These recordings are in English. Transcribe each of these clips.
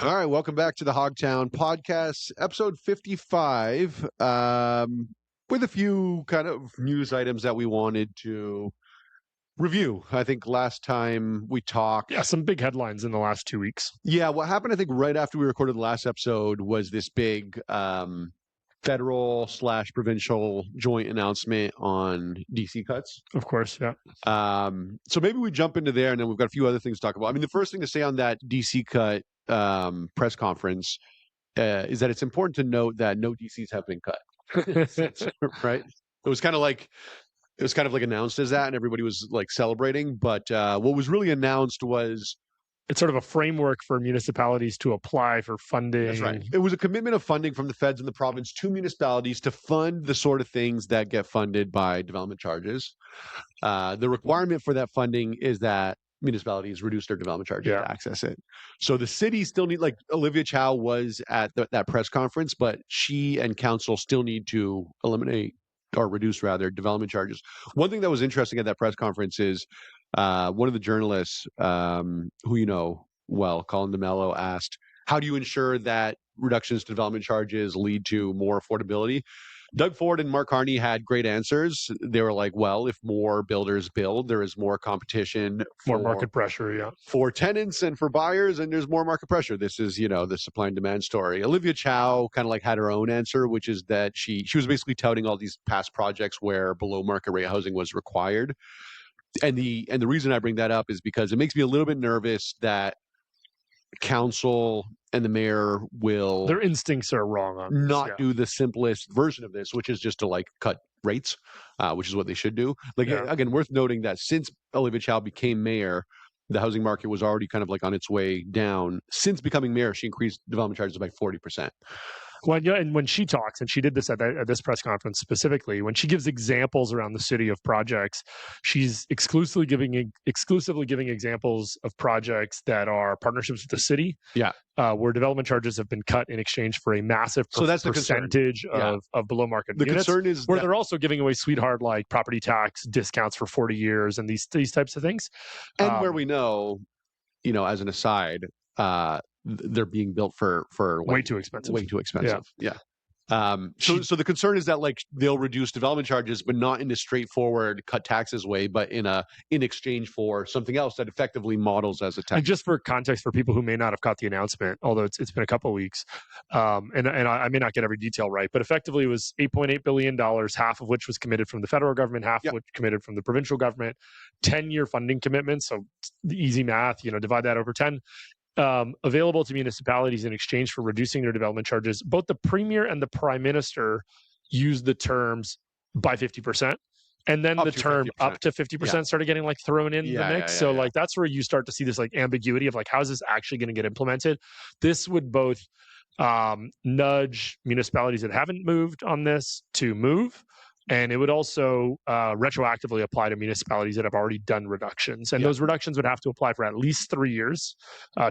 All right, welcome back to the Hogtown Podcast, episode 55, with a few kind of news items that we wanted to review. I think last time we talked... Yeah, some big headlines in the last 2 weeks. Yeah, what happened, I think, right after we recorded the last episode was this big federal/provincial joint announcement on DC cuts. Of course, yeah. So maybe we jump into there, and then we've got a few other things to talk about. I mean, the first thing to say on that DC cut press conference is that it's important to note that no DCs have been cut. Right? It was kind of like announced as that, and everybody was like celebrating. But what was really announced was it's sort of a framework for municipalities to apply for funding. That's right. It was a commitment of funding from the feds and the province to municipalities to fund the sort of things that get funded by development charges. The requirement for that funding is that municipalities reduce their development charges to access it. So the city still need, like Olivia Chow was at that press conference, but she and council still need to eliminate or reduce rather development charges. One thing that was interesting at that press conference is one of the journalists who you know well, Colin DeMello, asked, how do you ensure that reductions to development charges lead to more affordability? Doug Ford and Mark Carney had great answers. They were like, well, if more builders build, there is more competition. More market pressure, for tenants and for buyers, and there's more market pressure. This is, the supply and demand story. Olivia Chow kind of like had her own answer, which is that she was basically touting all these past projects where below market rate housing was required. And the reason I bring that up is because it makes me a little bit nervous that council and the mayor will... Their instincts are wrong on this, not do the simplest version of this, which is just to like cut rates, which is what they should do. Again, worth noting that since Olivia Chow became mayor, the housing market was already kind of like on its way down. Since becoming mayor, she increased development charges by 40%. Well, yeah, and when she talks, and she did this at this press conference specifically, when she gives examples around the city of projects, she's exclusively giving examples of projects that are partnerships with the city, where development charges have been cut in exchange for a massive percentage of below market units. The concern is where they're also giving away sweetheart like property tax discounts for 40 years and these types of things, and where we know, as an aside. They're being built for way too expensive. Yeah. So the concern is that like they'll reduce development charges, but not in a straightforward cut taxes way, but in exchange for something else that effectively models as a tax. And just for context, for people who may not have caught the announcement, although it's been a couple of weeks, and I may not get every detail right, but effectively it was $8.8 billion, half of which was committed from the federal government, half of which committed from the provincial government, 10-year funding commitments. So the easy math, divide that over 10. Available to municipalities in exchange for reducing their development charges. Both the premier and the prime minister used the terms by 50%. And then the term 50%. Up to 50% started getting like thrown in the mix. Like that's where you start to see this like ambiguity of like, how is this actually going to get implemented? This would both nudge municipalities that haven't moved on this to move. And it would also retroactively apply to municipalities that have already done reductions. And those reductions would have to apply for at least 3 years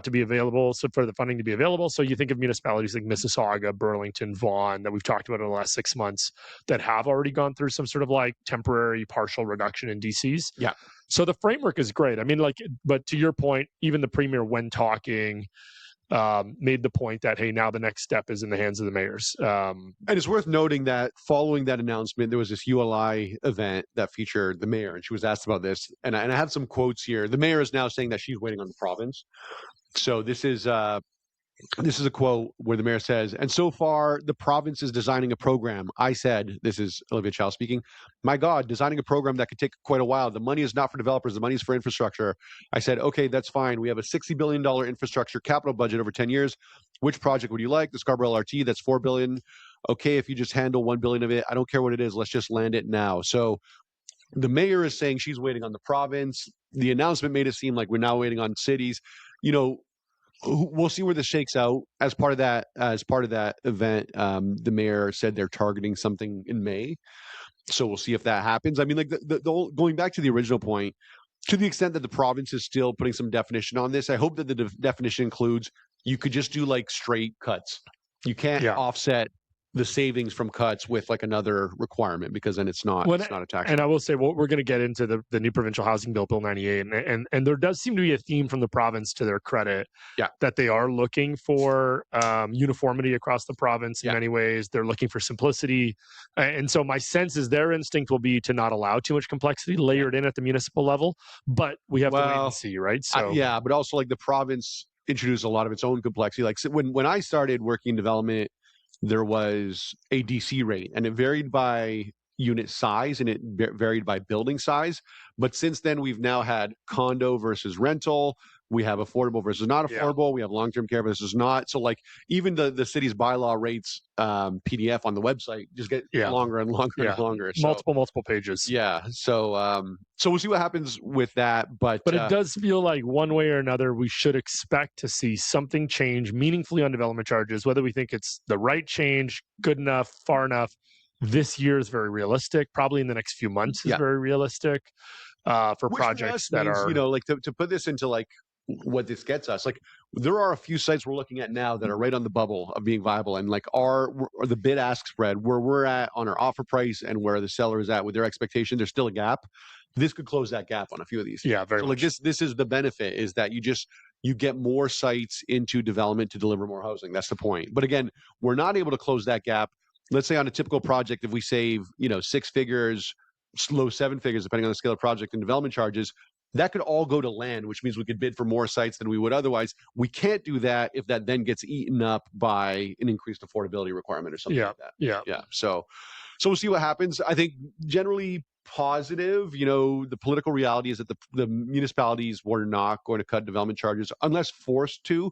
to be available, so for the funding to be available. So you think of municipalities like Mississauga, Burlington, Vaughan, that we've talked about in the last 6 months that have already gone through some sort of like temporary partial reduction in DCs. Yeah. So the framework is great. I mean, like, but to your point, even the premier, when talking, made the point that, hey, now the next step is in the hands of the mayors. And it's worth noting that following that announcement, there was this ULI event that featured the mayor, and she was asked about this. And I have some quotes here. The mayor is now saying that she's waiting on the province. So this is a quote where the mayor says, and so far the province is designing a program. I said, this is Olivia Chow speaking, my God, designing a program that could take quite a while. The money is not for developers. The money is for infrastructure. I said, okay, that's fine. We have a $60 billion infrastructure capital budget over 10 years. Which project would you like? The Scarborough LRT, that's $4 billion. Okay, if you just handle $1 billion of it, I don't care what it is. Let's just land it now. So the mayor is saying she's waiting on the province. The announcement made it seem like we're now waiting on cities. We'll see where this shakes out. As part of that event, the mayor said they're targeting something in May. So we'll see if that happens. I mean, like the going back to the original point, to the extent that the province is still putting some definition on this, I hope that the definition includes you could just do like straight cuts. You can't offset the savings from cuts with like another requirement, because then it's not a tax. And I will say, well, we're going to get into the new provincial housing bill, Bill 98, and there does seem to be a theme from the province, to their credit, that they are looking for uniformity across the province in many ways. They're looking for simplicity, and so my sense is their instinct will be to not allow too much complexity layered in at the municipal level. But we have to wait and see, right? So but also like the province introduced a lot of its own complexity. Like when I started working in development, there was a DC rate, and it varied by unit size and it varied by building size. But since then, we've now had condo versus rental. We have affordable versus not affordable. We have long-term care versus not. So like even the city's bylaw rates PDF on the website just get longer and longer and longer. So, multiple pages. Yeah. So so we'll see what happens with that. But it does feel like one way or another, we should expect to see something change meaningfully on development charges, whether we think it's the right change, good enough, far enough. This year is very realistic. Probably in the next few months is very realistic for projects that are, like to put this into like what this gets us. Like there are a few sites we're looking at now that are right on the bubble of being viable, and like the bid ask spread where we're at on our offer price and where the seller is at with their expectation, there's still a gap. This could close that gap on a few of these. Yeah, very much. Like this is the benefit, is that you get more sites into development to deliver more housing. That's the point. But again, we're not able to close that gap. Let's say on a typical project, if we save, 6 figures, low 7 figures, depending on the scale of project and development charges, that could all go to land, which means we could bid for more sites than we would otherwise. We can't do that if that then gets eaten up by an increased affordability requirement or something like that. Yeah. So we'll see what happens. I think generally positive. The political reality is that the municipalities were not going to cut development charges unless forced to.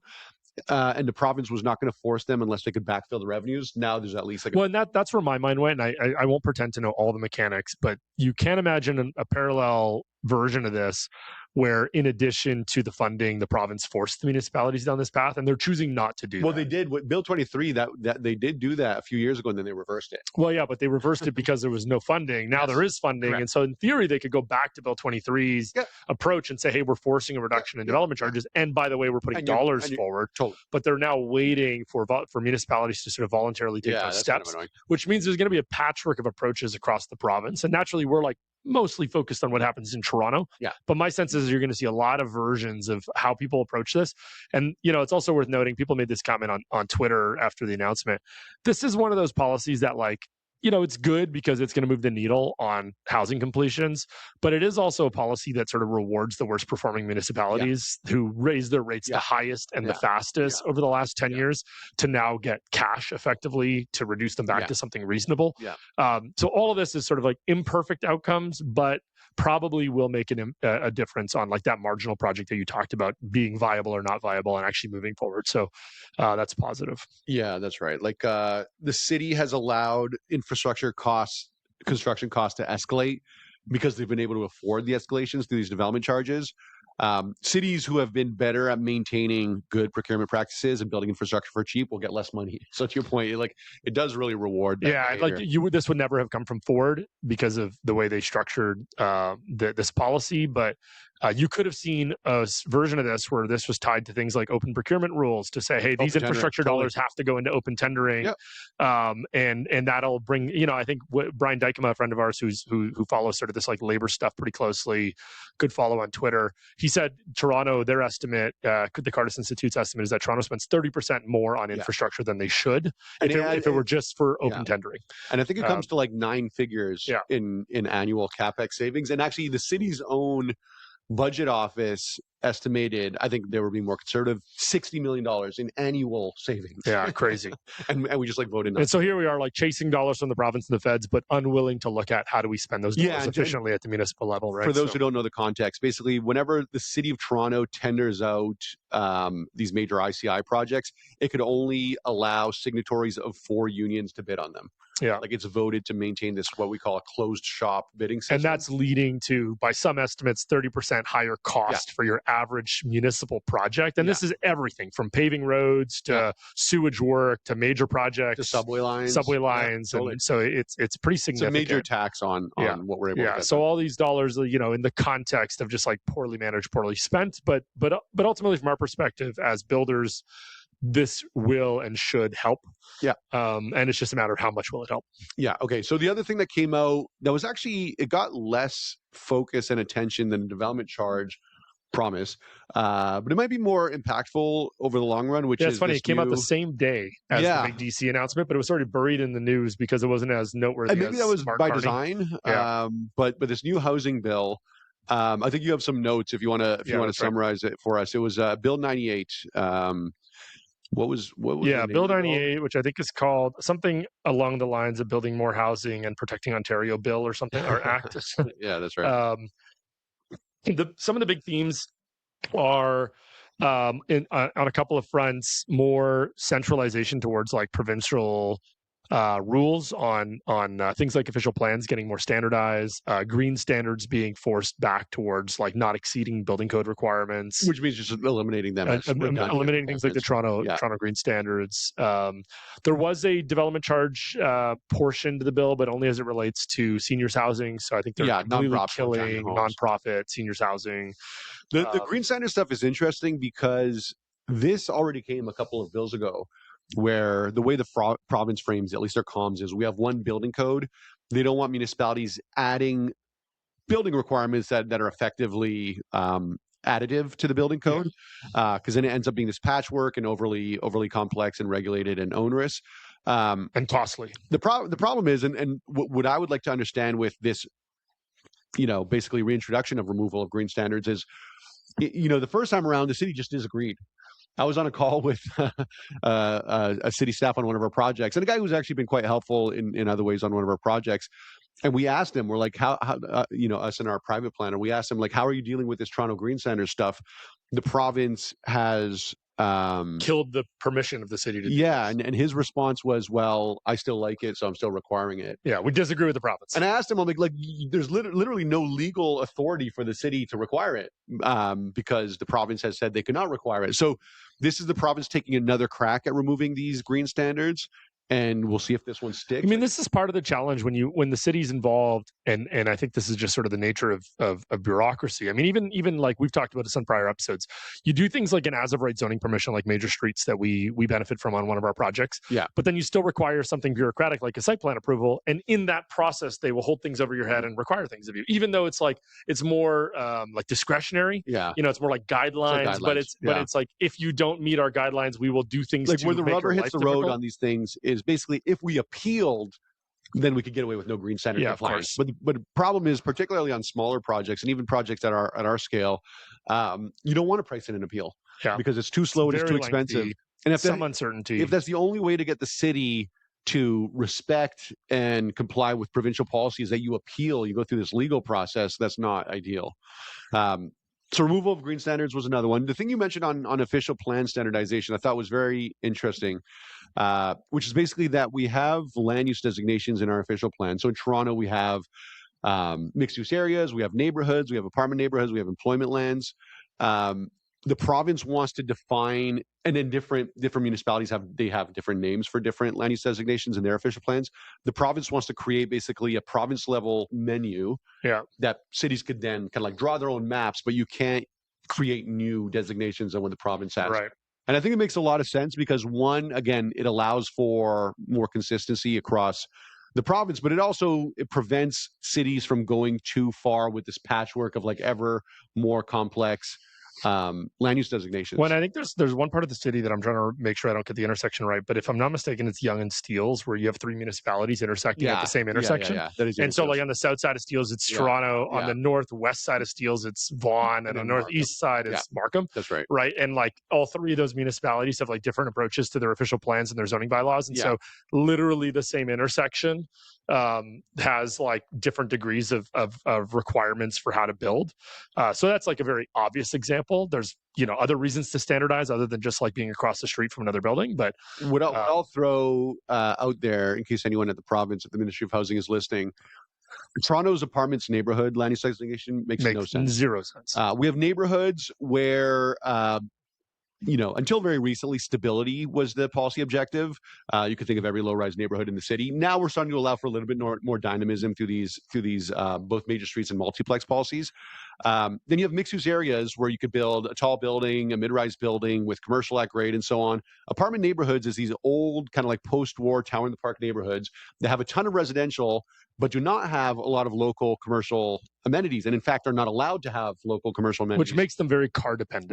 And the province was not going to force them unless they could backfill the revenues. Now there's at least and that's where my mind went. And I won't pretend to know all the mechanics, but you can imagine a parallel version of this where, in addition to the funding, the province forced the municipalities down this path, and they're choosing not to do that. Well, they did with Bill 23. That they did do that a few years ago, and then they reversed it. Well, yeah, but they reversed it because there was no funding. Now there is funding, and so in theory, they could go back to Bill 23's approach and say, "Hey, we're forcing a reduction in development charges, and by the way, we're putting dollars forward." Totally. But they're now waiting for municipalities to sort of voluntarily take those steps, kind of which means there's going to be a patchwork of approaches across the province, and naturally, we're like mostly focused on what happens in Toronto. Yeah. But my sense is you're going to see a lot of versions of how people approach this. And, it's also worth noting, people made this comment on Twitter after the announcement. This is one of those policies that it's good because it's going to move the needle on housing completions, but it is also a policy that sort of rewards the worst performing municipalities who raise their rates the highest and the fastest over the last 10 years to now get cash effectively to reduce them back to something reasonable. So all of this is sort of like imperfect outcomes, but probably will make a difference on like that marginal project that you talked about being viable or not viable and actually moving forward. So that's positive. Yeah, that's right. Like the city has allowed construction costs to escalate because they've been able to afford the escalations through these development charges. Cities who have been better at maintaining good procurement practices and building infrastructure for cheap will get less money. So to your point, it does really reward that behavior. This would never have come from Ford because of the way they structured this policy, but you could have seen a version of this where this was tied to things like open procurement rules to say, hey, these infrastructure dollars have to go into open tendering. And that'll bring, I think Brian Dykema, a friend of ours who follows sort of this like labor stuff pretty closely, good follow on Twitter. He said Toronto, their estimate, the Cardis Institute's estimate is that Toronto spends 30% more on infrastructure than they should if it were just for open tendering. And I think it comes to like 9 figures in annual CapEx savings. And actually the city's own budget office estimated, I think they were being more conservative, $60 million in annual savings. Yeah, crazy. and we just voted no. And so here we are chasing dollars from the province and the feds, but unwilling to look at how do we spend those dollars efficiently at the municipal level, right? For those who don't know the context, basically whenever the city of Toronto tenders out these major ICI projects, it could only allow signatories of 4 unions to bid on them. Yeah. It's voted to maintain this, what we call a closed shop bidding system. And that's leading to, by some estimates, 30% higher cost for your average municipal project. And this is everything from paving roads to sewage work to major projects. To subway lines. Totally. And so it's pretty significant. It's a major tax on what we're able to get. So all these dollars, in the context of just poorly managed, poorly spent, but ultimately from our perspective as builders, this will and should help. Yeah. And it's just a matter of how much will it help. Yeah. Okay. So the other thing that came out that was actually, it got less focus and attention than the development charge promise, but it might be more impactful over the long run, which Yeah, is it's funny. It came out the same day as the big DC announcement, but it was sort of buried in the news because it wasn't as noteworthy. And maybe that was Smart by Carney. design. Yeah. But this new housing bill, I think you have some notes if you want to summarize it for us. It was Bill 98. What was Bill the name of the 98, which I think is called something along the lines of Building More Housing and Protecting Ontario Bill or something, or Act. Yeah, that's right. Some of the big themes are on a couple of fronts, more centralization towards like provincial rules on things like official plans getting more standardized, green standards being forced back towards like not exceeding building code requirements, which means just eliminating them, eliminating things like the Toronto green standards. There was a development charge portion to the bill, but only as it relates to seniors housing. So I think they're completely killing nonprofit seniors housing. The green standard stuff is interesting because this already came a couple of bills ago, where the way the province frames, at least their comms, is we have one building code. They don't want municipalities adding building requirements that are effectively additive to the building code, because then it ends up being this patchwork and overly complex and regulated and onerous. And costly. The problem is, and what I would like to understand with this, basically reintroduction of removal of green standards is, the first time around, the city just disagreed. I was on a call with a city staff on one of our projects, and a guy who's actually been quite helpful in other ways on one of our projects. And we asked him, we're like, how us in our private planner, we asked him, like, how are you dealing with this Toronto Green Standard stuff? The province has killed the permission of the city to do this. And his response was, well, I still like it, so I'm still requiring it. Yeah, we disagree with the province. And I asked him, I'm like there's literally no legal authority for the city to require it, because the province has said they cannot require it. So this is the province taking another crack at removing these green standards, and we'll see if this one sticks. I mean, this is part of the challenge when the city's involved, and I think this is just sort of the nature of bureaucracy. I mean, even like we've talked about this on prior episodes, you do things like an as-of-right zoning permission, like major streets that we benefit from on one of our projects. Yeah. But then you still require something bureaucratic like a site plan approval, and in that process, they will hold things over your head and require things of you, even though it's more like discretionary. Yeah. It's more like guidelines, but it's like, if you don't meet our guidelines, we will do things like to where the make rubber hits the road difficult. on these things is basically if we appealed, then we could get away with no green standard compliance. But the problem is, particularly on smaller projects and even projects at our scale, you don't want to price in an appeal because it's too slow and it's too expensive. And if some uncertainty, if that's the only way to get the city to respect and comply with provincial policies, that you appeal, you go through this legal process, that's not ideal. So removal of green standards was another one. The thing you mentioned on official plan standardization, I thought was very interesting, which is basically that we have land use designations in our official plan. So in Toronto, we have mixed use areas, we have neighborhoods, we have apartment neighborhoods, we have employment lands. The province wants to define, and then different municipalities have different names for different land use designations in their official plans. The province wants to create basically a province level menu that cities could then kind of like draw their own maps, but you can't create new designations than what the province has. Right. And I think it makes a lot of sense because, one, again, it allows for more consistency across the province, but it prevents cities from going too far with this patchwork of like ever more complex land use designations. Well, I think there's one part of the city that I'm trying to make sure I don't get the intersection right, but if I'm not mistaken, it's Yonge and Steeles, where you have three municipalities intersecting at the same intersection. That is. And so, like on the south side of Steeles, it's Toronto. On the northwest side of Steeles, it's Vaughan, and on the northeast side is Markham. That's right. Right, and like all three of those municipalities have like different approaches to their official plans and their zoning bylaws, and so literally the same intersection has like different degrees of requirements for how to build. So that's like a very obvious example. There's other reasons to standardize other than just like being across the street from another building. But what I'll throw out there, in case anyone at the province, at the Ministry of Housing is listening, Toronto's apartments neighborhood land use designation makes no sense. Zero sense. We have neighborhoods where until very recently, stability was the policy objective. You could think of every low-rise neighborhood in the city. Now we're starting to allow for a little bit more dynamism through these both major streets and multiplex policies. Then you have mixed-use areas where you could build a tall building, a mid-rise building with commercial at grade and so on. Apartment neighborhoods is these old kind of like post-war tower in the park neighborhoods that have a ton of residential, but do not have a lot of local commercial amenities, and in fact are not allowed to have local commercial amenities. Which makes them very car dependent.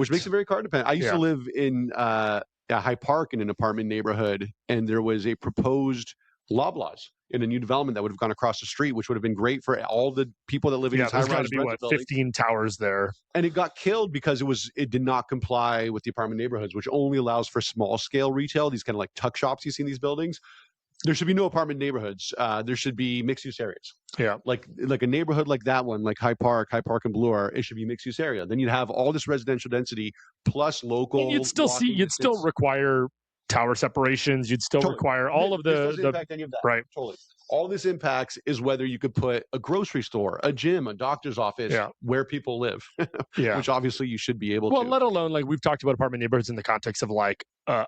I used to live in High Park in an apartment neighborhood, and there was a proposed Loblaws in a new development that would have gone across the street, which would have been great for all the people that live in these high-rise there's got to be 15 towers there, and it got killed because it did not comply with the apartment neighborhoods, which only allows for small scale retail. These kind of like tuck shops you see in these buildings. There should be no apartment neighborhoods. There should be mixed use areas. Yeah, like a neighborhood like that one, like High Park and Bloor. It should be mixed use area. Then you'd have all this residential density plus local. And you'd still require tower separations. You'd still require all of the impact any of that. Right. Totally. All this impacts is whether you could put a grocery store, a gym, a doctor's office where people live, which obviously you should be able to. Well, let alone like we've talked about apartment neighborhoods in the context of like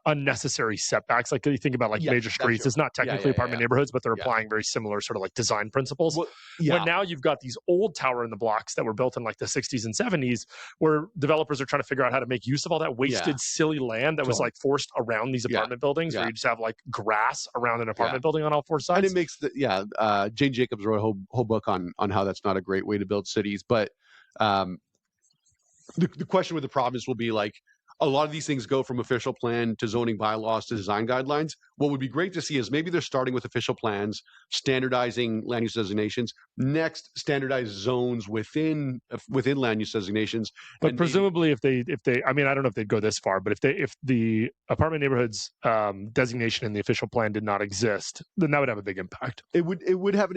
unnecessary setbacks. Like you think about like major streets, it's not technically apartment neighborhoods, but they're applying very similar sort of like design principles. Well, when now you've got these old tower in the blocks that were built in like the 60s and 70s, where developers are trying to figure out how to make use of all that wasted, silly land that was like forced around these apartment buildings, where you just have like grass around an apartment building on all four sides. And it makes Jane Jacobs wrote a whole book on how that's not a great way to build cities. But the question with the province will be like, a lot of these things go from official plan to zoning bylaws to design guidelines. What would be great to see is maybe they're starting with official plans, standardizing land use designations, next standardized zones within land use designations. But presumably if they, I mean, I don't know if they'd go this far, but if the apartment neighborhoods designation in the official plan did not exist, then that would have a big impact. It would have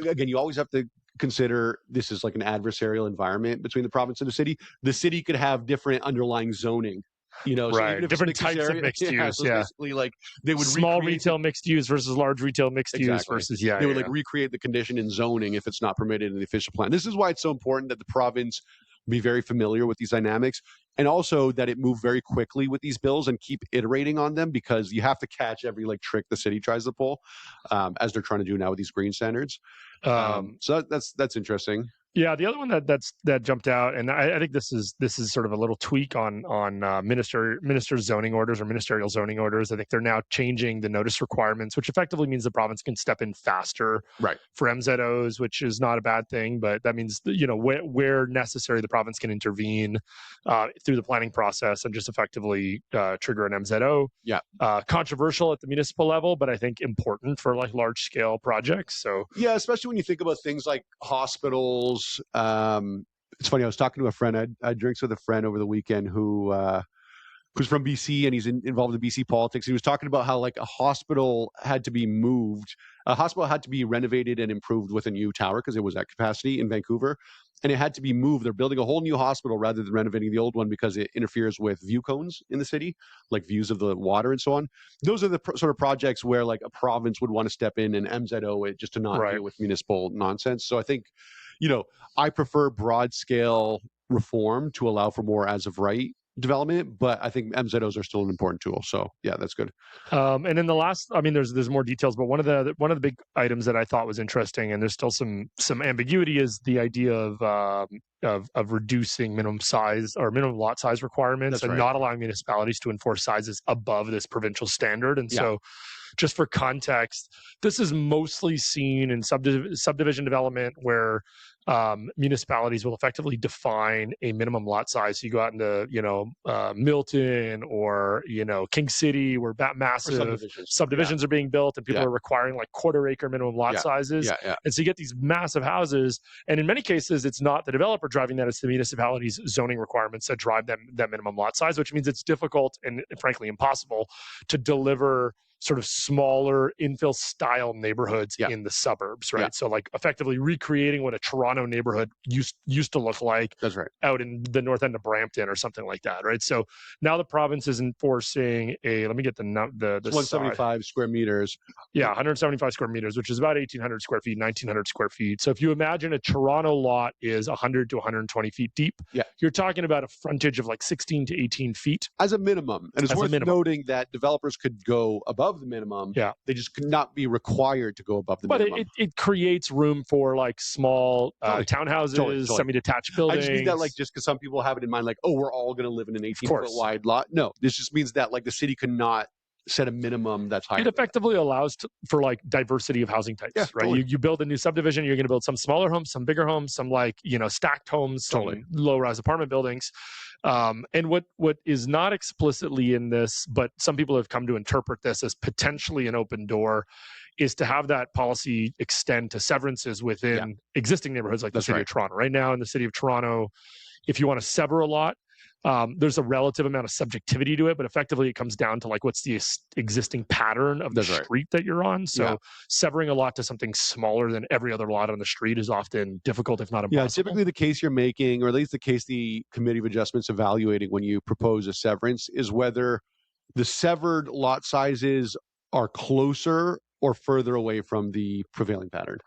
again, you always have to consider this is like an adversarial environment between the province and the city. The city could have different underlying zoning, right? So different types of mixed use. So basically, like they would small retail mixed use versus large retail mixed use versus they would like recreate the condition in zoning if it's not permitted in the official plan. This is why it's so important that the province be very familiar with these dynamics, and also that it move very quickly with these bills and keep iterating on them, because you have to catch every like trick the city tries to pull, as they're trying to do now with these green standards. So that's interesting. Yeah, the other one that jumped out, and I think this is sort of a little tweak on minister's zoning orders or ministerial zoning orders. I think they're now changing the notice requirements, which effectively means the province can step in faster for MZOs, which is not a bad thing. But that means where necessary, the province can intervene through the planning process and just effectively trigger an MZO. Yeah, controversial at the municipal level, but I think important for like large scale projects. So yeah, especially when you think about things like hospitals. It's funny. I was talking to a friend. I had drinks with a friend over the weekend who's from BC, and he's involved in BC politics. He was talking about how like a hospital had to be moved. A hospital had to be renovated and improved with a new tower because it was at capacity in Vancouver, and it had to be moved. They're building a whole new hospital rather than renovating the old one because it interferes with view cones in the city, like views of the water and so on. Those are the sort of projects where like a province would want to step in and MZO it just to not deal with municipal nonsense. So I think, I prefer broad scale reform to allow for more as of right development, but I think MZOs are still an important tool. So yeah, that's good. And then the last, I mean, there's more details, but one of the big items that I thought was interesting, and there's still some ambiguity, is the idea of reducing minimum size or minimum lot size requirements and not allowing municipalities to enforce sizes above this provincial standard. And so, just for context, this is mostly seen in subdivision development where municipalities will effectively define a minimum lot size. So you go out into, Milton or, King City, where massive subdivisions are being built and people are requiring like quarter-acre minimum lot sizes. And so you get these massive houses. And in many cases, it's not the developer driving that, it's the municipality's zoning requirements that drive that minimum lot size, which means it's difficult and frankly impossible to deliver sort of smaller infill style neighborhoods in the suburbs, right? So like effectively recreating what a Toronto neighborhood used to look like out in the north end of Brampton or something like that, right? So now the province is enforcing let me get the 175 square meters. Yeah, 175 square meters, which is about 1,800 square feet, 1,900 square feet. So if you imagine a Toronto lot is 100 to 120 feet deep, you're talking about a frontage of like 16 to 18 feet. As a minimum. And it's worth noting that developers could go above above the minimum. Yeah. They just could not be required to go above the But minimum. it creates room for like small townhouses, Totally. semi-detached I buildings. just mean that like just because some people have it in mind, like, oh, we're all going to live in an 18-foot wide lot. No, this just means that like the city could not set a minimum that's higher. It effectively allows for like diversity of housing types, right? Totally. You build a new subdivision, you're going to build some smaller homes, some bigger homes, some like, stacked homes, some low-rise apartment buildings. And what is not explicitly in this, but some people have come to interpret this as potentially an open door, is to have that policy extend to severances within existing neighborhoods like the city of Toronto. Right now in the city of Toronto, if you want to sever a lot, there's a relative amount of subjectivity to it, but effectively it comes down to like what's the existing pattern of the street that you're on. So severing a lot to something smaller than every other lot on the street is often difficult, if not impossible. Yeah, typically the case you're making, or at least the case the Committee of Adjustment's evaluating when you propose a severance, is whether the severed lot sizes are closer or further away from the prevailing pattern.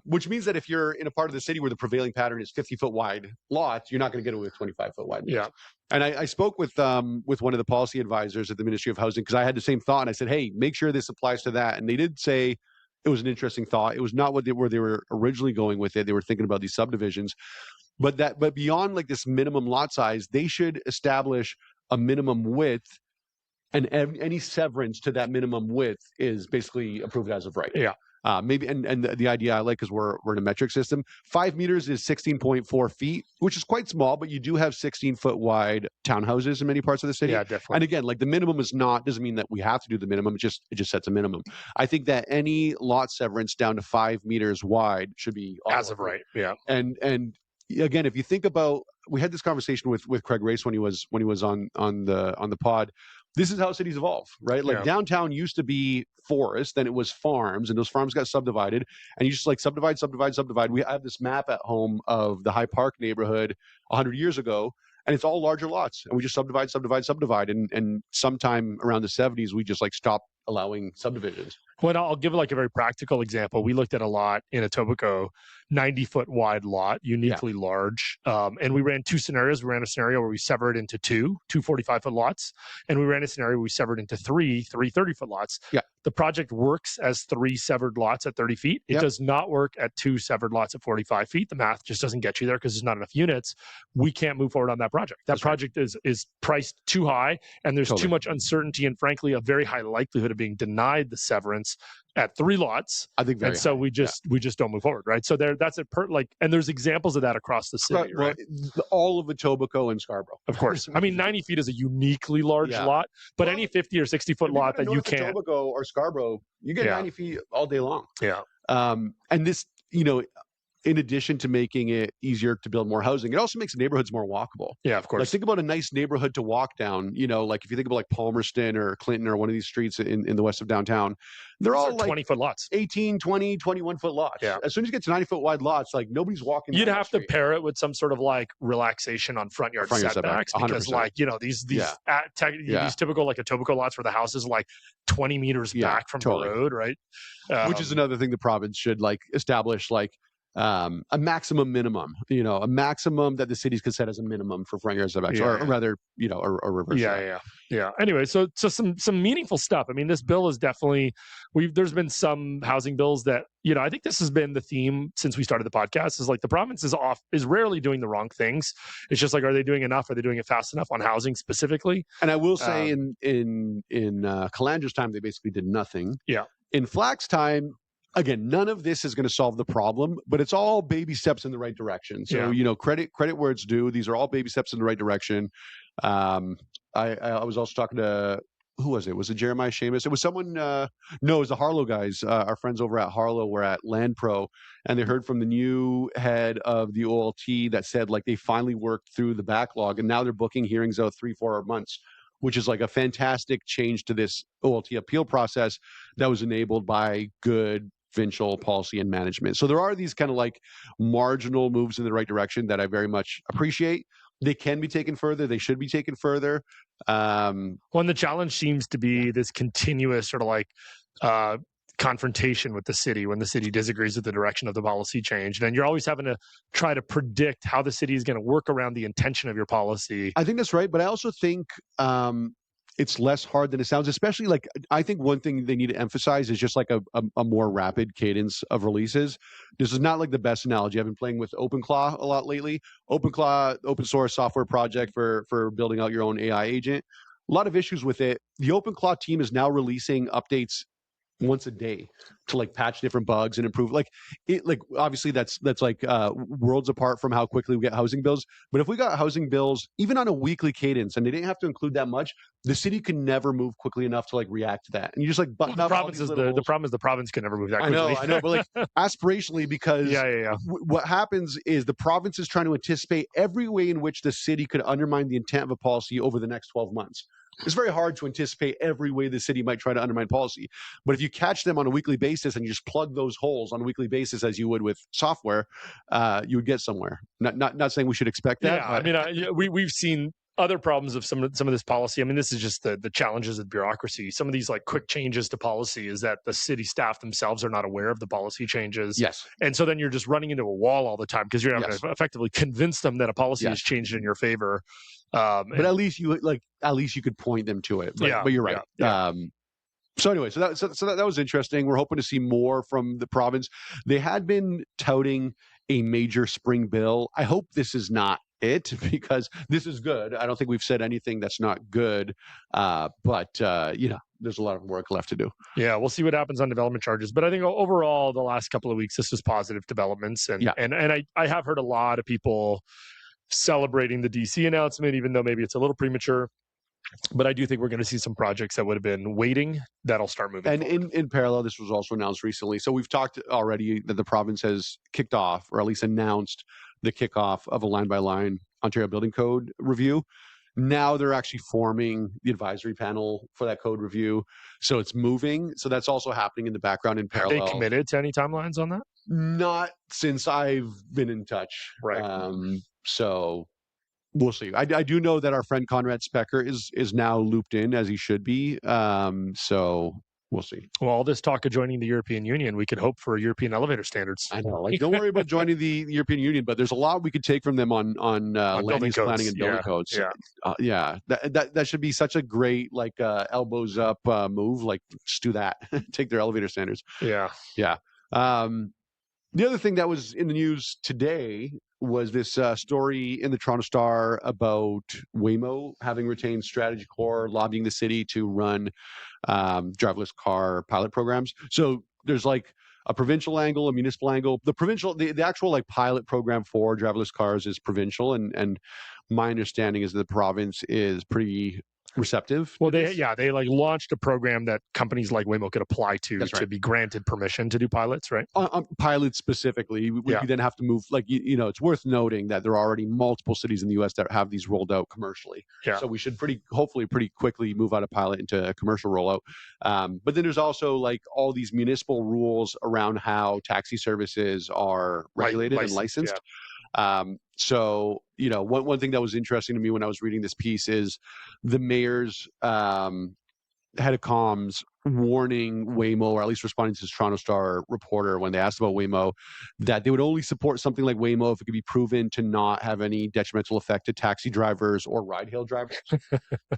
Which means that if you're in a part of the city where the prevailing pattern is 50-foot wide lots, you're not going to get away with 25-foot wide lots. And I spoke with one of the policy advisors at the Ministry of Housing, because I had the same thought, and I said, hey, make sure this applies to that. And they did say it was an interesting thought. It was not where they were originally going with it. They were thinking about these subdivisions. But beyond like this minimum lot size, they should establish a minimum width, and any severance to that minimum width is basically approved as of right. Maybe and the idea I like, because we're in a metric system, 5 meters is 16.4 feet, which is quite small, but you do have 16-foot wide townhouses in many parts of the city. Yeah, definitely. And again, like the minimum doesn't mean that we have to do the minimum. It just sets a minimum. I think that any lot severance down to 5 meters wide should be as of right. Yeah. And again, if you think about, we had this conversation with Craig Race when he was on the pod. This is how cities evolve, right? Like downtown used to be forest, then it was farms, and those farms got subdivided, and you just like subdivide. I have this map at home of the High Park neighborhood 100 years ago, and it's all larger lots, and we just subdivide. And sometime around the 70s, we just like stopped allowing subdivisions. Well, I'll give like a very practical example. We looked at a lot in Etobicoke, 90-foot wide lot, uniquely large. And we ran two scenarios. We ran a scenario where we severed into two 45-foot lots. And we ran a scenario where we severed into three 30-foot lots. The project works as 3 severed lots at 30 feet. It does not work at 2 severed lots at 45 feet. The math just doesn't get you there because there's not enough units. We can't move forward on that project. That project is priced too high, and there's too much uncertainty and, frankly, a very high likelihood of being denied the severance at 3 lots. I think and so we just don't move forward, right? So that's and there's examples of that across the city, right? All of Etobicoke and Scarborough, of course. I mean, 90 feet is a uniquely large lot, but any 50 or 60-foot lot that you can't. Etobicoke or Scarborough, you get 90 feet all day long. And this, in addition to making it easier to build more housing, it also makes neighborhoods more walkable. Yeah, of course. Like think about a nice neighborhood to walk down, like if you think about like Palmerston or Clinton or one of these streets in the west of downtown, they're all like 20-foot lots, 18, 20, 21-foot lots. Yeah. As soon as you get to 90-foot wide lots, like nobody's walking. You'd have to pair it with some sort of like relaxation on front yard setbacks, because like, these typical like Etobicoke lots where the house is like 20 meters back from the road, right? Which is another thing the province should like establish, like a maximum minimum, a maximum that the cities could set as a minimum for front yard setbacks, or rather, or reverse. Yeah. Anyway, so some meaningful stuff. I mean, this bill is definitely, there's been some housing bills that, I think this has been the theme since we started the podcast, is like the province is rarely doing the wrong things. It's just like, are they doing enough? Are they doing it fast enough on housing specifically? And I will say in Calandra's time, they basically did nothing. Yeah. In Flack's time, again, none of this is going to solve the problem, but it's all baby steps in the right direction. So, credit where it's due. These are all baby steps in the right direction. I was also talking to, who was it? Was it Jeremiah Seamus? It was someone, no, it was the Harlow guys. Our friends over at Harlow were at Land Pro, and they heard from the new head of the OLT that said like they finally worked through the backlog, and now they're booking hearings out 3-4 months, which is like a fantastic change to this OLT appeal process that was enabled by good provincial policy and management. So there are these kind of like marginal moves in the right direction that I very much appreciate. They can be taken further. They should be taken further. And the challenge seems to be this continuous sort of like confrontation with the city when the city disagrees with the direction of the policy change. And you're always having to try to predict how the city is going to work around the intention of your policy. I think that's right. But I also think it's less hard than it sounds, especially like I think one thing they need to emphasize is just like a more rapid cadence of releases. This is not like the best analogy. I've been playing with OpenClaw a lot lately. OpenClaw, open source software project for building out your own AI agent. A lot of issues with it. The OpenClaw team is now releasing updates once a day to like patch different bugs and improve like it. Like obviously that's like worlds apart from how quickly we get housing bills, but if we got housing bills even on a weekly cadence and they didn't have to include that much, the city can never move quickly enough to like react to that. And you just like button the up problem is the problem is the province can never move that quickly. I know, but like aspirationally, because what happens is the province is trying to anticipate every way in which the city could undermine the intent of a policy over the next 12 months. It's very hard to anticipate every way the city might try to undermine policy. But if you catch them on a weekly basis and you just plug those holes on a weekly basis as you would with software, you would get somewhere. Not saying we should expect that. Yeah, I mean, we've seen other problems of some of this policy. I mean, this is just the challenges of bureaucracy. Some of these like quick changes to policy is that the city staff themselves are not aware of the policy changes. Yes. And so then you're just running into a wall all the time because you're having to effectively convince them that a policy has changed in your favor. But at least you could point them to it. But you're right. Yeah. So anyway, so that was interesting. We're hoping to see more from the province. They had been touting a major spring bill. I hope this is not it, because this is good. I don't think we've said anything that's not good. But there's a lot of work left to do. Yeah, we'll see what happens on development charges. But I think overall, the last couple of weeks, this was positive developments. And I have heard a lot of people celebrating the DC announcement, even though maybe it's a little premature. But I do think we're going to see some projects that would have been waiting that'll start moving. And in parallel, this was also announced recently. So we've talked already that the province has kicked off, or at least announced the kickoff of a line-by-line Ontario Building Code review. Now they're actually forming the advisory panel for that code review. So it's moving. So that's also happening in the background in parallel. Are they committed to any timelines on that? Not since I've been in touch. Right. So we'll see. I do know that our friend Conrad Specker is now looped in, as he should be. So we'll see. Well, all this talk of joining the European Union, we could hope for European elevator standards. I know. Like, don't worry about joining the European Union, but there's a lot we could take from them on land use planning and building codes. Yeah. That should be such a great elbows up move. Like, just do that. Take their elevator standards. Yeah. The other thing that was in the news today was this story in the Toronto Star about Waymo having retained strategy core, lobbying the city to run driverless car pilot programs. So there's like a provincial angle, a municipal angle. The actual like pilot program for driverless cars is provincial, and my understanding is that the province is pretty receptive. Well, they like launched a program that companies like Waymo could apply to be granted permission to do pilots, right? On pilots specifically, we then have to move. Like it's worth noting that there are already multiple cities in the U.S. that have these rolled out commercially. Yeah. So we should hopefully pretty quickly move out of pilot into a commercial rollout. But then there's also like all these municipal rules around how taxi services are regulated and licensed. Yeah. So, one thing that was interesting to me when I was reading this piece is the mayor's head of comms warning Waymo, or at least responding to this Toronto Star reporter when they asked about Waymo, that they would only support something like Waymo if it could be proven to not have any detrimental effect to taxi drivers or ride-hail drivers.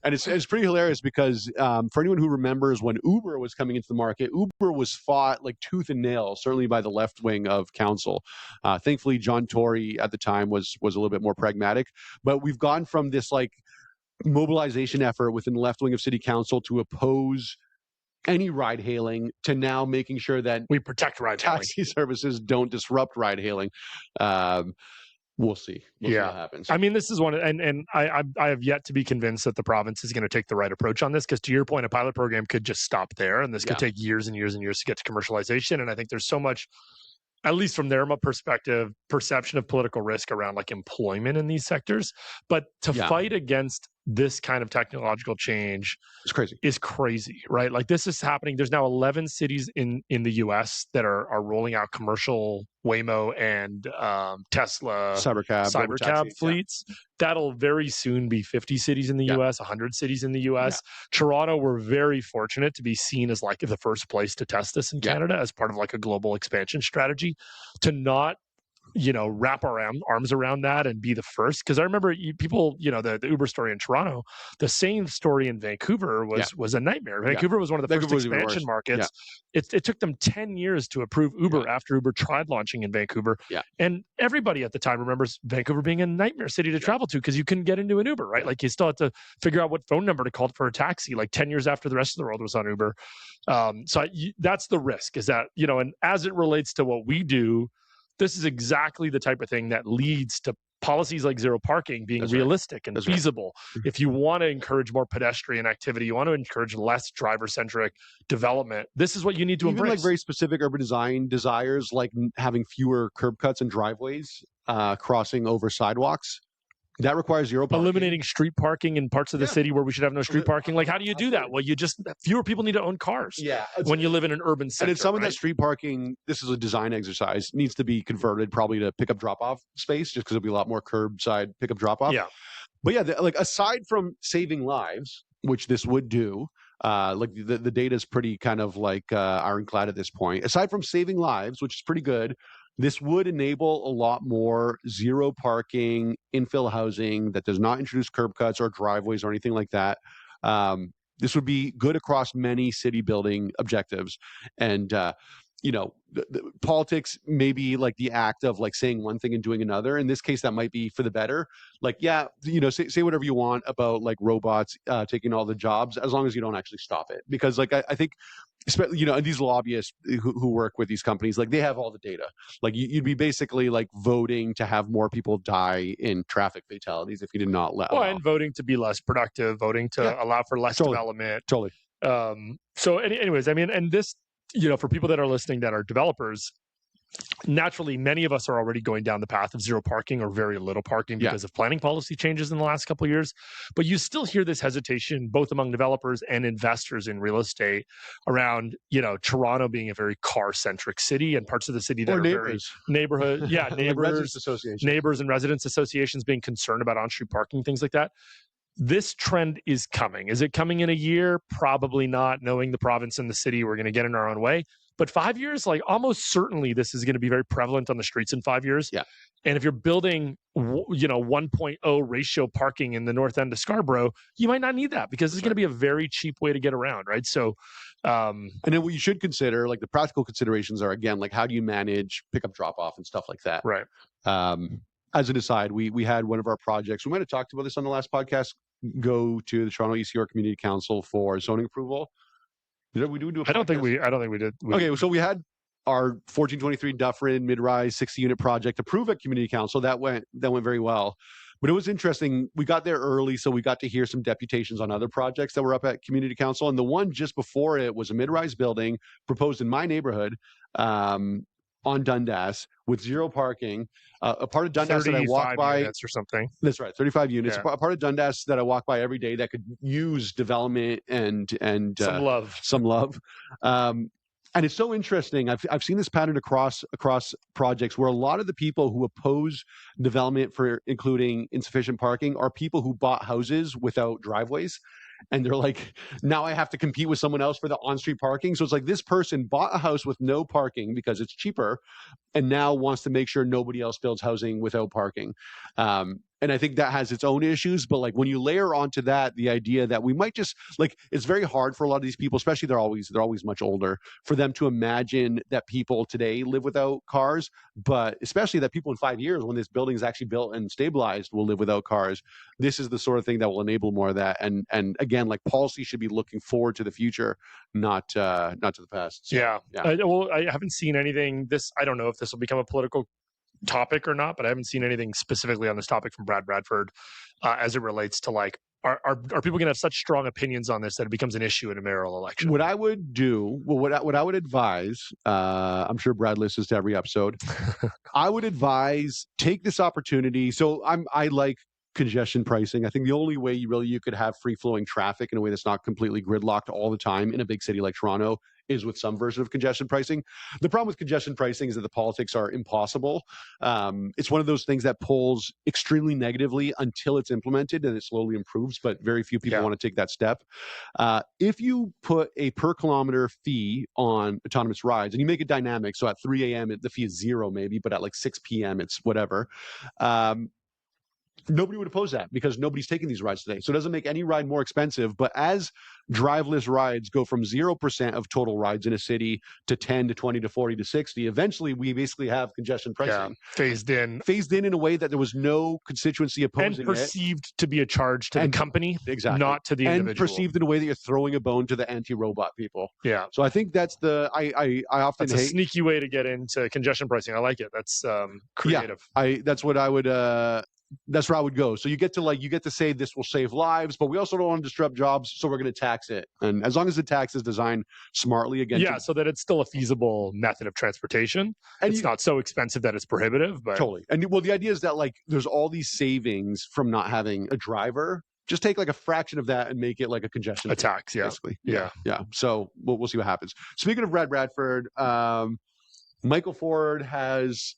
And it's pretty hilarious because for anyone who remembers when Uber was coming into the market, Uber was fought like tooth and nail, certainly by the left wing of council. Thankfully, John Tory at the time was a little bit more pragmatic, but we've gone from this like mobilization effort within the left wing of city council to oppose any ride hailing to now making sure that we protect ride taxi services don't disrupt ride hailing. We'll see. We'll see what happens. I mean, this is one, and I have yet to be convinced that the province is going to take the right approach on this, because to your point, a pilot program could just stop there, and this could take years and years and years to get to commercialization. And I think there's so much, at least from their perspective, perception of political risk around like employment in these sectors. But to fight against this kind of technological change is crazy, right? Like this is happening. There's now 11 cities in the US that are rolling out commercial Waymo and Tesla Cybercab fleets. That'll very soon be 50 cities in the US, 100 cities in the US. Toronto, we're very fortunate to be seen as like the first place to test this in Canada as part of like a global expansion strategy. To not wrap our arms around that and be the first. Because I remember people, the Uber story in Toronto, the same story in Vancouver was a nightmare. Vancouver was one of the first expansion markets. It took them 10 years to approve Uber after Uber tried launching in Vancouver. And everybody at the time remembers Vancouver being a nightmare city to travel to because you couldn't get into an Uber, right? Like you still had to figure out what phone number to call for a taxi, like 10 years after the rest of the world was on Uber. That's the risk, is that, and as it relates to what we do, this is exactly the type of thing that leads to policies like zero parking being realistic and feasible. If you want to encourage more pedestrian activity, you want to encourage less driver-centric development, this is what you need to embrace. Like very specific urban design desires, like having fewer curb cuts and driveways crossing over sidewalks. That requires zero parking. Eliminating street parking in parts of the city where we should have no street parking. Like, how do you do that? Well, fewer people need to own cars when you live in an urban center. And in some of that street parking, this is a design exercise, needs to be converted probably to pickup drop-off space, just because there'll be a lot more curbside pickup drop-off. Yeah. But like aside from saving lives, which this would do, like the data is pretty kind of like ironclad at this point. Aside from saving lives, which is pretty good, this would enable a lot more zero parking infill housing that does not introduce curb cuts or driveways or anything like that. This would be good across many city building objectives. And, the politics may be like the act of like saying one thing and doing another. In this case, that might be for the better. Like, say whatever you want about like robots taking all the jobs, as long as you don't actually stop it. Because like, I think, these lobbyists who work with these companies, like they have all the data. Like you'd be basically like voting to have more people die in traffic fatalities if you did not let. And voting to be less productive, voting to allow for less development. Totally. Anyways, I mean, and this, for people that are listening that are developers, naturally, many of us are already going down the path of zero parking or very little parking because of planning policy changes in the last couple of years. But you still hear this hesitation, both among developers and investors in real estate, around, Toronto being a very car-centric city and parts of the city that are very neighborhood. Yeah, neighbors, neighbors and residents associations being concerned about on-street parking, things like that. This trend is coming. Is it coming in a year? Probably not. Knowing the province and the city, we're going to get in our own way. But 5 years, like almost certainly this is going to be very prevalent on the streets in 5 years. Yeah. And if you're building, 1.0 ratio parking in the north end of Scarborough, you might not need that because it's going to be a very cheap way to get around, right? So, and then what you should consider, like the practical considerations are, again, like how do you manage pickup drop off and stuff like that? Right. As an aside, we had one of our projects, we might have talked about this on the last podcast, go to the Toronto ECR Community Council for zoning approval. Did we do a podcast? I don't think we did. Okay, so we had our 1423 Dufferin mid-rise 60-unit project approved at Community Council. That went very well. But it was interesting. We got there early, so we got to hear some deputations on other projects that were up at Community Council. And the one just before it was a mid-rise building proposed in my neighborhood, on Dundas with zero parking, a part of Dundas that I walk by or something. That's right, 35 units. A part of Dundas that I walk by every day that could use development and some love. And it's so interesting. I've seen this pattern across projects where a lot of the people who oppose development for including insufficient parking are people who bought houses without driveways. And they're like, now I have to compete with someone else for the on-street parking. So it's like this person bought a house with no parking because it's cheaper and now wants to make sure nobody else builds housing without parking. And I think that has its own issues. But like when you layer onto that, the idea that we might just like, it's very hard for a lot of these people, especially they're always much older, for them to imagine that people today live without cars, but especially that people in 5 years, when this building is actually built and stabilized, will live without cars. This is the sort of thing that will enable more of that. And again, like policy should be looking forward to the future, not to the past. So, yeah. I haven't seen anything. I don't know if this will become a political topic or not, but I haven't seen anything specifically on this topic from Brad Bradford as it relates to like, are people going to have such strong opinions on this that it becomes an issue in a mayoral election? What I would do, what I would advise, I'm sure Brad listens to every episode. I would advise take this opportunity. So I like congestion pricing. I think the only way you could have free flowing traffic in a way that's not completely gridlocked all the time in a big city like Toronto is with some version of congestion pricing. The problem with congestion pricing is that the politics are impossible. It's one of those things that pulls extremely negatively until it's implemented and it slowly improves, but very few people want to take that step. If you put a per kilometer fee on autonomous rides and you make it dynamic, so at 3 a.m. the fee is 0 maybe, but at like 6 p.m. it's whatever. Nobody would oppose that because nobody's taking these rides today. So it doesn't make any ride more expensive. But as driveless rides go from 0% of total rides in a city to 10 to 20 to 40 to 60, eventually we basically have congestion pricing. Phased in in a way that there was no constituency opposing and perceived to be a charge to the company, not to the individual. And perceived in a way that you're throwing a bone to the anti-robot people. Yeah. So I think that's I often hate. That's a sneaky way to get into congestion pricing. I like it. That's creative. Yeah, that's what I would that's where I would go. So you get to say this will save lives, but we also don't want to disrupt jobs, so we're going to tax it. And as long as the tax is designed smartly, again, so that it's still a feasible method of transportation. And it's not so expensive that it's prohibitive. But totally. And well, the idea is that like there's all these savings from not having a driver. Just take like a fraction of that and make it like a congestion tax. Yeah, basically. Yeah. So we'll see what happens. Speaking of Brad Bradford, Michael Ford has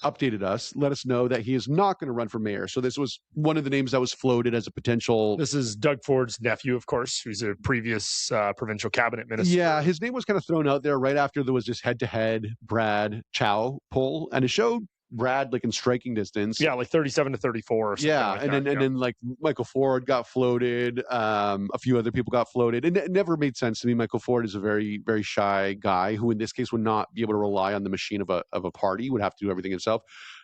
updated us, let us know that he is not going to run for mayor. So this was one of the names that was floated as a potential. This is Doug Ford's nephew, of course, who's a previous provincial cabinet minister. Yeah, his name was kind of thrown out there right after there was this head-to-head Brad Chow poll, and it showed Brad like in striking distance. Yeah, like 37 to 34 or something. Yeah, like and then like Michael Ford got floated. A few other people got floated. And it never made sense to me. Michael Ford is a very, very shy guy who in this case would not be able to rely on the machine of a party, would have to do everything himself.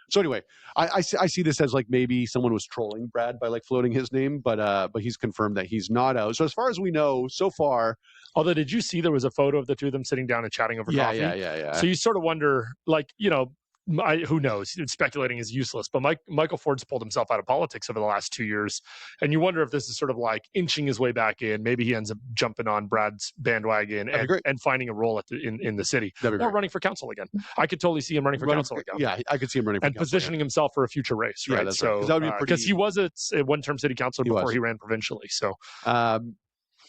So anyway, I see this as like maybe someone was trolling Brad by like floating his name, but he's confirmed that he's not out. So as far as we know so far. Although, did you see there was a photo of the two of them sitting down and chatting over coffee? Yeah. So you sort of wonder, like, who knows? Speculating is useless. But Michael Ford's pulled himself out of politics over the last 2 years, and you wonder if this is sort of like inching his way back in. Maybe he ends up jumping on Brad's bandwagon and finding a role in the city, or running for council again. I could totally see him running for council again. Yeah, I could see him running for and positioning himself for a future race. Right. Yeah, that's so because he was a one-term city councilor before he ran provincially. So.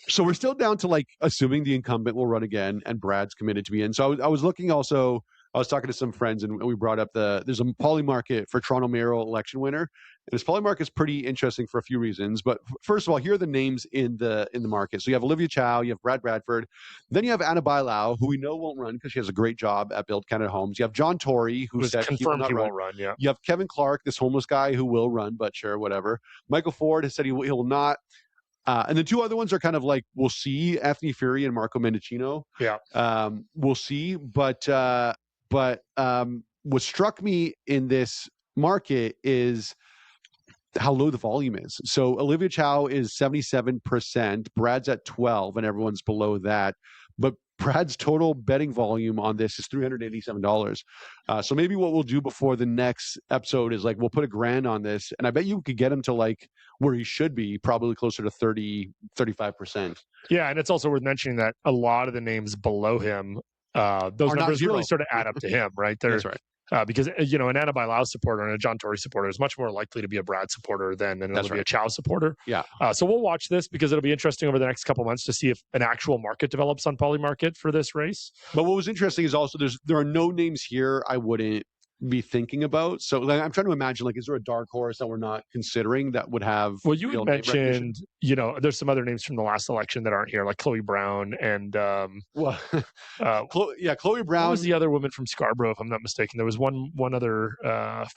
So we're still down to like assuming the incumbent will run again, and Brad's committed to be in. So I was looking also. I was talking to some friends and we brought up there's a poly market for Toronto mayoral election winner. And this poly market is pretty interesting for a few reasons. But first of all, here are the names in the market. So you have Olivia Chow, you have Brad Bradford, then you have Anna Bailau, who we know won't run because she has a great job at Build Canada Homes. You have John Tory, who said confirmed he won't run. Yeah. You have Kevin Clark, this homeless guy who will run, but sure, whatever. Michael Ford has said he will not. And the two other ones are kind of like, we'll see, Anthony Fury and Marco Mendicino. Yeah. We'll see. But what struck me in this market is how low the volume is. So Olivia Chow is 77%, Brad's at 12%, and everyone's below that. But Brad's total betting volume on this is $387. So maybe what we'll do before the next episode is like we'll put $1,000 on this, and I bet you could get him to like where he should be, probably closer to 35%. Yeah, and it's also worth mentioning that a lot of the names below him, those numbers really sort of add up to him, right? That's right. Because an Anna Bailau supporter and a John Tory supporter is much more likely to be a Brad supporter than an Olivia Chow supporter. Yeah. So we'll watch this because it'll be interesting over the next couple of months to see if an actual market develops on poly market for this race. But what was interesting is also there are no names here I wouldn't be thinking about. So like, I'm trying to imagine, like, is there a dark horse that we're not considering that would have? Well, you had mentioned, there's some other names from the last election that aren't here, like Chloe Brown and Chloe Brown. What was the other woman from Scarborough, if I'm not mistaken? There was one other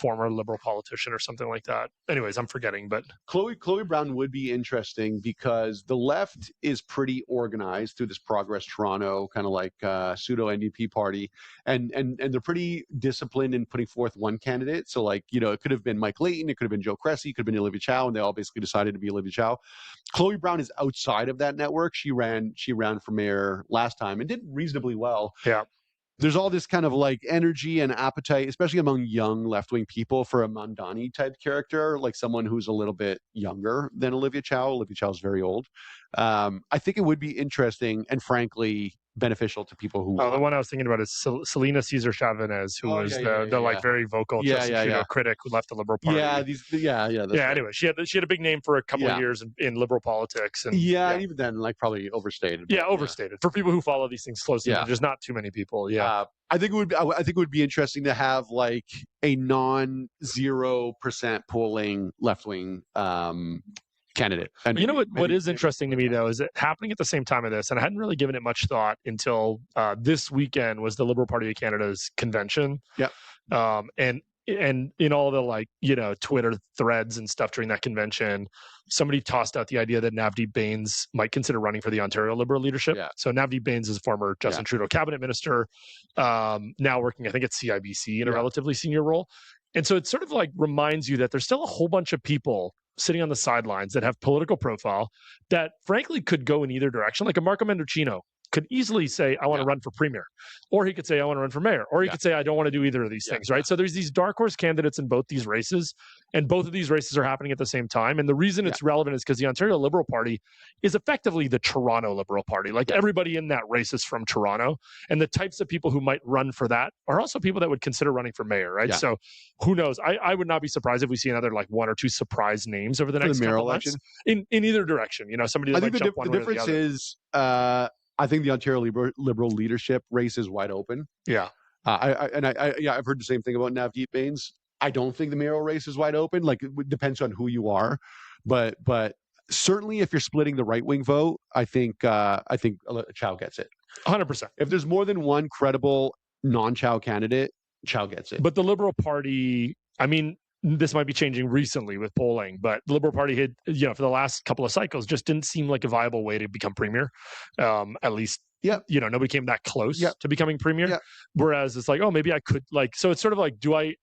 former Liberal politician or something like that. Anyways, I'm forgetting, but Chloe Brown would be interesting because the left is pretty organized through this Progress Toronto kind of like pseudo NDP party, and they're pretty disciplined in putting forth one candidate. So like, it could have been Mike Layton, it could have been Joe Cressy, it could have been Olivia Chow, and they all basically decided to be Olivia Chow. Chloe Brown is outside of that network. She ran for mayor last time and did reasonably well. Yeah. There's all this kind of like energy and appetite, especially among young left-wing people, for a Mandani type character, like someone who's a little bit younger than Olivia Chow. Olivia Chow is very old. I think it would be interesting and frankly beneficial to people who. The one I was thinking about is Selena Cesar Chavez, who was the like very vocal Justin Trudeau critic who left the Liberal Party. Anyway, she had a big name for a couple of years in liberal politics, and even then, like probably overstated. Overstated for people who follow these things closely. There's not too many people. I think it would be interesting to have like a non-0% polling left-wing candidate. And you know what is interesting to me though is that happening at the same time of this, and I hadn't really given it much thought until this weekend was the Liberal Party of Canada's convention. And in all the Twitter threads and stuff during that convention, somebody tossed out the idea that Navdeep Bains might consider running for the Ontario Liberal leadership. So Navdeep Bains is a former Justin Trudeau cabinet minister, now working, I think, at CIBC in a relatively senior role. And so it sort of like reminds you that there's still a whole bunch of people sitting on the sidelines that have political profile that frankly could go in either direction. Like a Marco Mendocino could easily say, I want to run for premier, or he could say, I want to run for mayor, or he could say, I don't want to do either of these things, right? So there's these dark horse candidates in both these races, and both of these races are happening at the same time. And the reason it's relevant is because the Ontario Liberal Party is effectively the Toronto Liberal Party. Like everybody in that race is from Toronto, and the types of people who might run for that are also people that would consider running for mayor, right? So who knows? I would not be surprised if we see another like one or two surprise names over the next couple months in either direction. Somebody that might jump one way or the other. The difference is, I think the Ontario Liberal leadership race is wide open. I've heard the same thing about Navdeep Bains. I don't think the mayoral race is wide open. Like it depends on who you are, but certainly if you're splitting the right wing vote, I think Chow gets it 100%. If there's more than one credible non-Chow candidate, Chow gets it. But the Liberal Party, I mean, this might be changing recently with polling, but the Liberal Party had, for the last couple of cycles, just didn't seem like a viable way to become premier. At least, nobody came that close to becoming premier. Whereas it's like, oh, maybe I could so it's sort of like, do I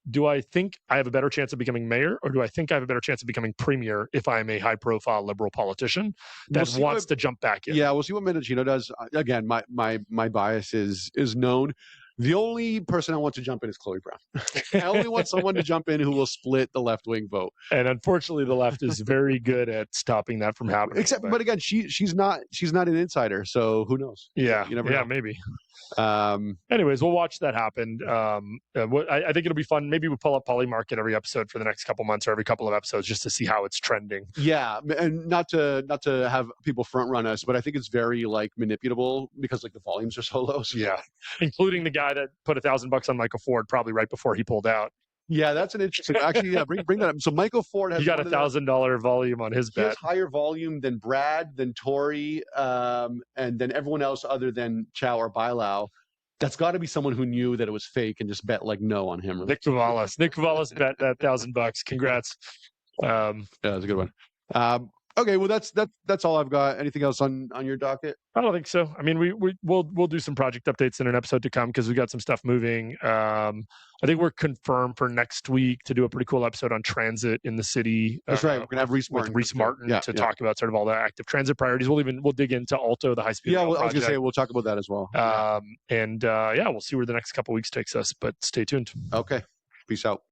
think I have a better chance of becoming mayor, or do I think I have a better chance of becoming premier if I am a high profile Liberal politician that wants to jump back in? We'll see what Mendocino does. Again, my bias is known. The only person I want to jump in is Chloe Brown. I only want someone to jump in who will split the left-wing vote. And unfortunately, the left is very good at stopping that from happening. But again, she's not an insider, so who knows? You never know. Maybe. Anyways, we'll watch that happen. I think it'll be fun. Maybe we pull up Polymarket every episode for the next couple months or every couple of episodes just to see how it's trending. And not to have people front run us, but I think it's very manipulable because the volumes are so low. So. Including the guy that put $1,000 on Michael Ford probably right before he pulled out. That's an interesting. Actually, bring that up. So Michael Ford has. He got $1,000 volume on his bet. He has higher volume than Brad, than Tory, and then everyone else other than Chow or Bailau. That's got to be someone who knew that it was fake and just bet no on him. Nick Valas bet that $1,000. Congrats. That's a good one. Okay, well that's all I've got. Anything else on your docket? I don't think so. I mean, we'll do some project updates in an episode to come because we got some stuff moving. I think we're confirmed for next week to do a pretty cool episode on transit in the city. That's right. We're gonna have Reese Martin to talk about sort of all the active transit priorities. We'll dig into Alto, the high speed. I was gonna say we'll talk about that as well. We'll see where the next couple of weeks takes us. But stay tuned. Okay. Peace out.